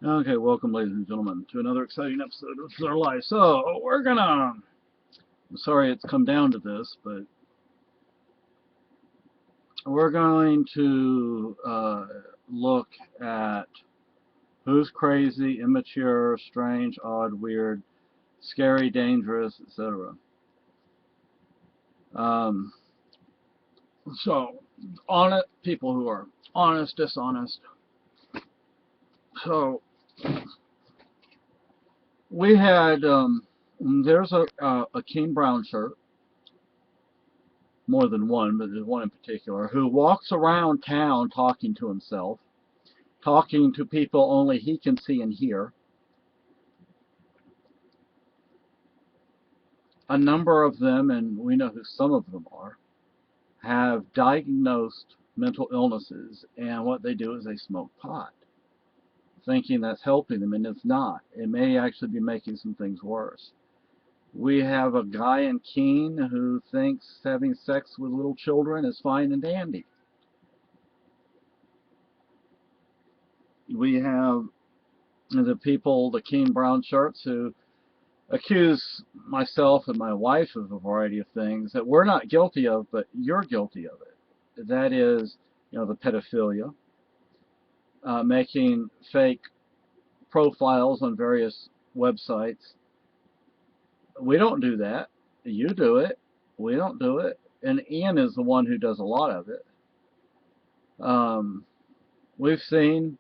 Okay, welcome, ladies and gentlemen, to another exciting episode of Our Life. So, I'm sorry it's come down to this, but we're going to look at who's crazy, immature, strange, odd, weird, scary, dangerous, etc. Um, honest people who are honest, dishonest. So, we had, there's a Keene Brownshirts, more than one, but there's one in particular, who walks around town talking to himself, talking to people only he can see and hear. A number of them, and we know who some of them are, have diagnosed mental illnesses, and what they do is they smoke pot, thinking that's helping them, and it's not. It may actually be making some things worse. We have a guy in Keene who thinks having sex with little children is fine and dandy. We have the people, the Keene Brownshirts, who accuse myself and my wife of a variety of things that we're not guilty of, but you're guilty of it. That is, the pedophilia, making fake profiles on various websites. We don't do that. You do it. We don't do it. And Ian is the one who does a lot of it. We've seen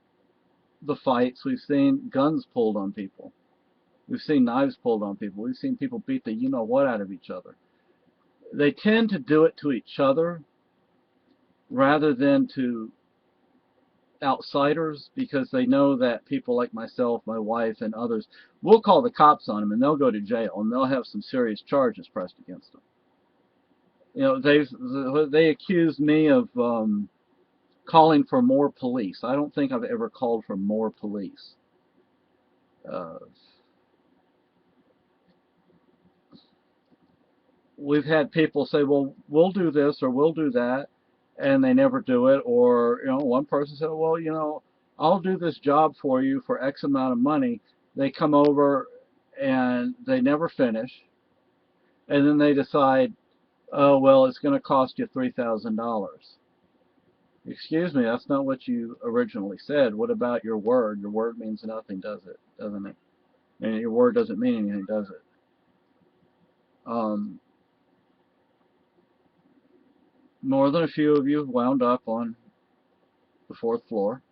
the fights. We've seen guns pulled on people. We've seen knives pulled on people. We've seen people beat the you-know-what out of each other. They tend to do it to each other rather than to outsiders, because they know that people like myself, my wife, and others will call the cops on them, and they'll go to jail, and they'll have some serious charges pressed against them. They accused me of calling for more police. I don't think I've ever called for more police. Uh, we've had people say, well, we'll do this or we'll do that, and they never do it. Or, one person said, well, I'll do this job for you for X amount of money. They come over and they never finish. And then they decide, oh, well, it's going to cost you $3,000. Excuse me, that's not what you originally said. What about your word? Your word means nothing, doesn't it? And your word doesn't mean anything, does it? Um, More than a few of you wound up on the fourth floor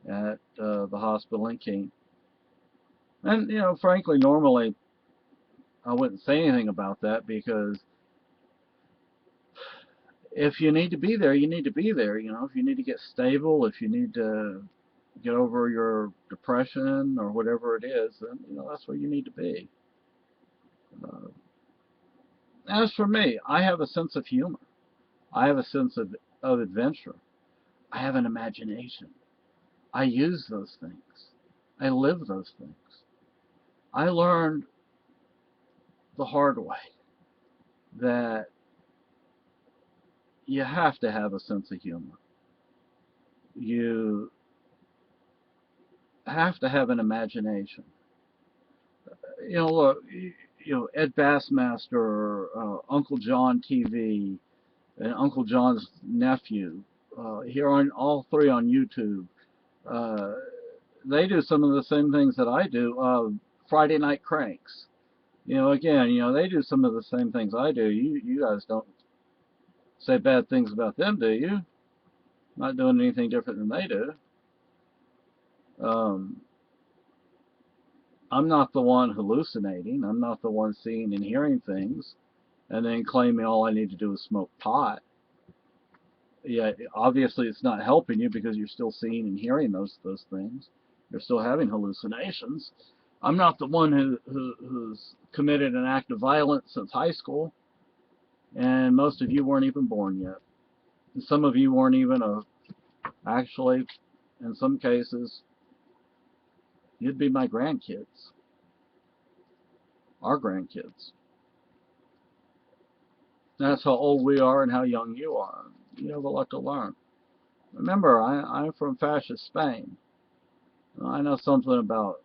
at the hospital in Keene. And, frankly, normally I wouldn't say anything about that, because if you need to be there, you need to be there. If you need to get stable, if you need to get over your depression or whatever it is, then, that's where you need to be. Uh, as for me, I have a sense of humor. I have a sense of adventure. I have an imagination. I use those things. I live those things. I learned the hard way that you have to have a sense of humor. You have to have an imagination. Look, Ed Bassmaster, Uncle John TV, and Uncle John's nephew, here on all three on YouTube. Uh, they do some of the same things that I do. Friday Night Cranks. Again, they do some of the same things I do. You guys don't say bad things about them, do you? Not doing anything different than they do. Um, I'm not the one hallucinating. I'm not the one seeing and hearing things and then claiming all I need to do is smoke pot. Yeah, obviously it's not helping you, because you're still seeing and hearing those things. You're still having hallucinations. I'm not the one who's committed an act of violence since high school, and most of you weren't even born yet. And some of you weren't even actually, in some cases, you'd be my grandkids, our grandkids. That's how old we are and how young you are. You have a lot to learn. Remember, I'm from fascist Spain. I know something about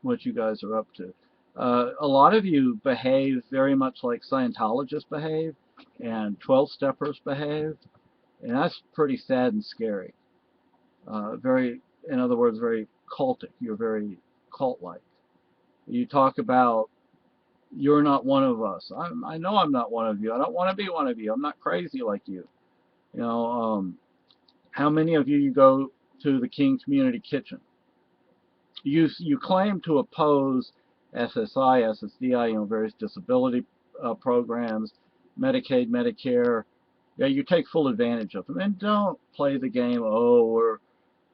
what you guys are up to. A lot of you behave very much like Scientologists behave and 12-steppers behave, and that's pretty sad and scary. Very, in other words, very cultic. You're very cult-like. You talk about you're not one of us. I know I'm not one of you. I don't want to be one of you. I'm not crazy like you. You know, how many of you go to the Keene Community Kitchen? You claim to oppose SSI, SSDI, various disability programs, Medicaid, Medicare. Yeah, you take full advantage of them, and don't play the game. Oh,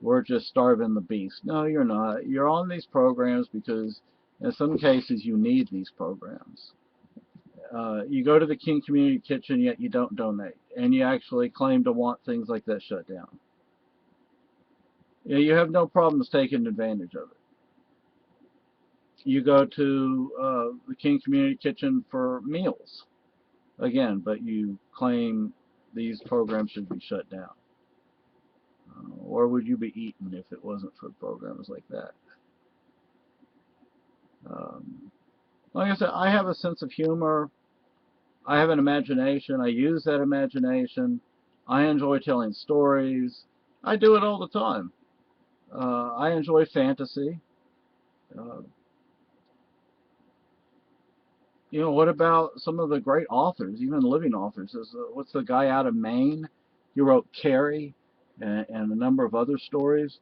we're just starving the beast. No, you're not. You're on these programs because in some cases you need these programs. You go to the King Community Kitchen, yet you don't donate, and you actually claim to want things like that shut down. You have no problems taking advantage of it. You go to the King Community Kitchen for meals, again, but you claim these programs should be shut down. Or would you be eaten if it wasn't for programs like that? Um, like I said, I have a sense of humor. I have an imagination. I use that imagination. I enjoy telling stories. I do it all the time. I enjoy fantasy. Uh, what about some of the great authors, even living authors? What's the guy out of Maine? He wrote Carrie and a number of other stories.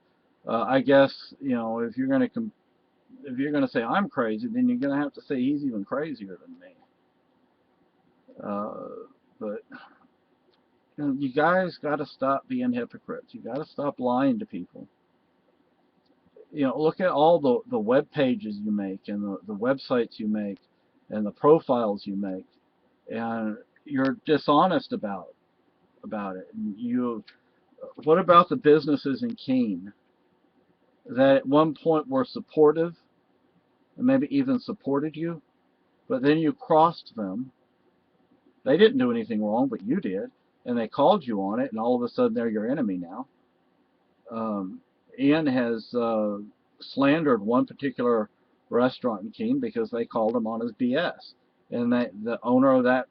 I guess if you're gonna say I'm crazy, then you're gonna have to say he's even crazier than me. But you guys got to stop being hypocrites. You got to stop lying to people. Look at all the web pages you make and the websites you make and the profiles you make, and you're dishonest about it. What about the businesses in Keene that at one point were supportive and maybe even supported you, but then you crossed them? They didn't do anything wrong, but you did, and they called you on it, and all of a sudden they're your enemy now. Ian has slandered one particular restaurant in Keene because they called him on his BS. And the owner of that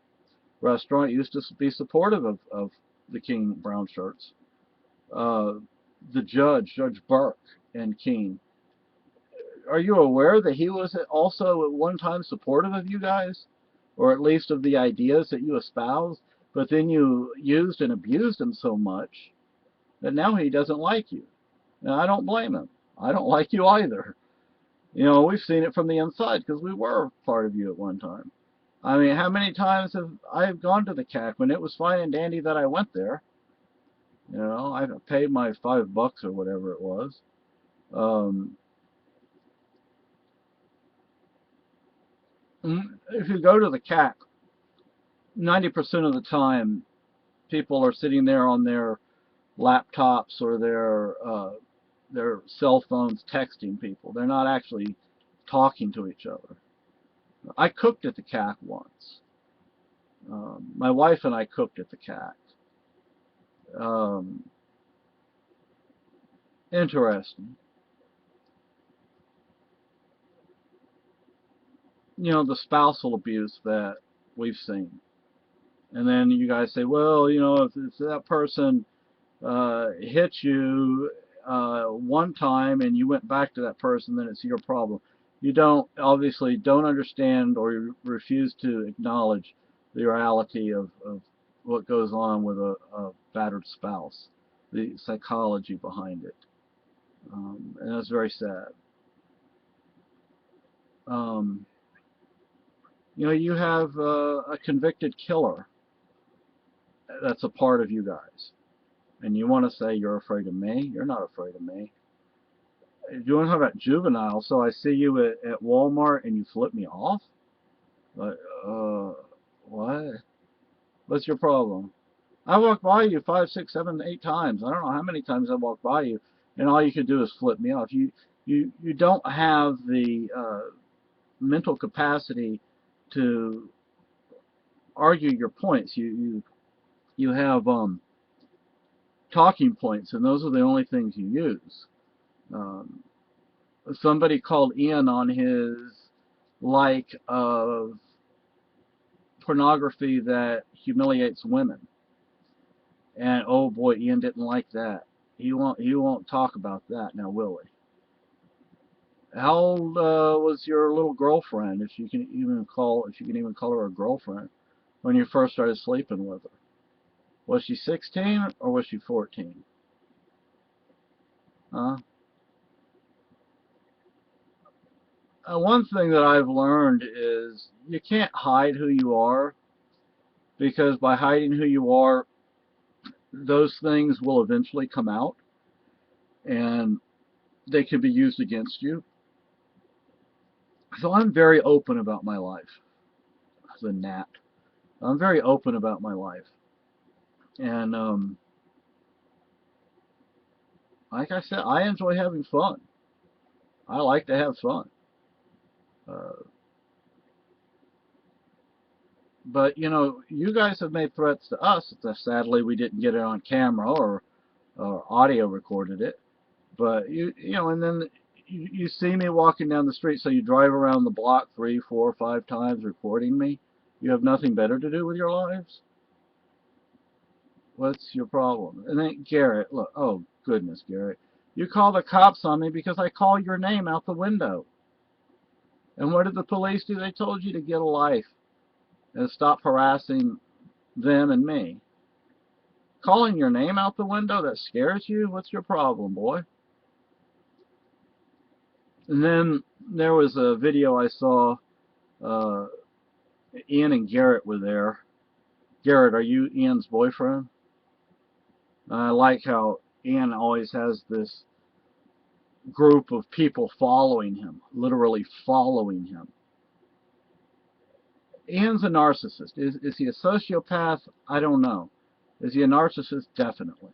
restaurant used to be supportive of the Keene Brownshirts. The Judge Burke in Keene, are you aware that he was also at one time supportive of you guys? Or at least of the ideas that you espoused? But then you used and abused him so much that now he doesn't like you. And I don't blame him. I don't like you either. We've seen it from the inside because we were part of you at one time. I mean, how many times have I gone to the CAC when it was fine and dandy that I went there? I paid my $5 or whatever it was. If you go to the CAC, 90% of the time, people are sitting there on their laptops or their cell phones texting people. They're not actually talking to each other. I cooked at the CAC once. My wife and I cooked at the CAC. Um, Interesting. The spousal abuse that we've seen. And then you guys say, well, if that person hit you one time and you went back to that person, then it's your problem. You obviously don't understand or you refuse to acknowledge the reality of what goes on with a battered spouse, the psychology behind it. And that's very sad. Um, you have a convicted killer that's a part of you guys. And you want to say you're afraid of me? You're not afraid of me. You want to talk about juvenile? So I see you at Walmart and you flip me off? Like, what? What's your problem? I walked by you 5, 6, 7, 8 times. I don't know how many times I walked by you, and all you could do is flip me off. You don't have the mental capacity to argue your points. You have talking points, and those are the only things you use. Um, Somebody called Ian on his like of pornography that humiliates women, and oh boy, Ian didn't like that. He won't talk about that now, will he? How old was your little girlfriend, if you can even call her a girlfriend, when you first started sleeping with her? Was she 16 or was she 14? Huh? One thing that I've learned is you can't hide who you are, because by hiding who you are, those things will eventually come out and they can be used against you. So I'm very open about my life as a gnat. I'm very open about my life. And like I said, I enjoy having fun. I like to have fun. Uh, but, you guys have made threats to us. Sadly, we didn't get it on camera or audio recorded it. But, and then you see me walking down the street, so you drive around the block 3, 4, 5 times recording me. You have nothing better to do with your lives? What's your problem? And then Garrett, look, oh goodness, Garrett. You call the cops on me because I call your name out the window. And what did the police do? They told you to get a life and stop harassing them and me. Calling your name out the window, that scares you? What's your problem, boy? And then there was a video I saw. Uh, Ian and Garrett were there. Garrett, are you Ian's boyfriend? I like how Ian always has this group of people following him, literally following him. Ian's a narcissist. Is he a sociopath? I don't know. Is he a narcissist? Definitely.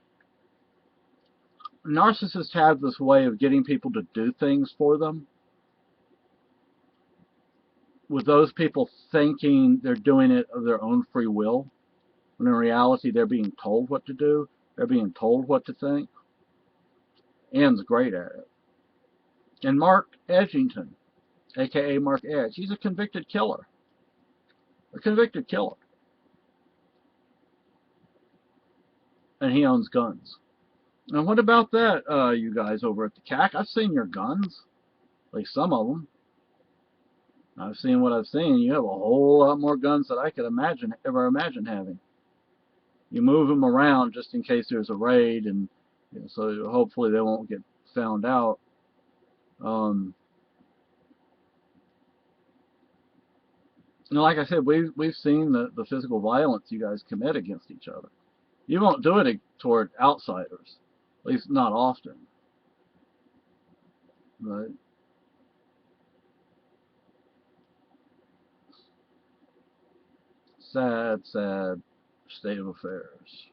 Narcissists have this way of getting people to do things for them, with those people thinking they're doing it of their own free will, when in reality they're being told what to do, they're being told what to think. Ian's great at it. And Mark Edgington, aka Mark Edge, he's a convicted killer. A convicted killer. And he owns guns. And what about that, you guys over at the CAC? I've seen your guns, at least some of them. I've seen what I've seen. You have a whole lot more guns than I could ever imagine having. You move them around just in case there's a raid, and so hopefully they won't get found out. Um, like I said, we've seen the physical violence you guys commit against each other. You won't do it toward outsiders, at least not often. But sad, sad state of affairs.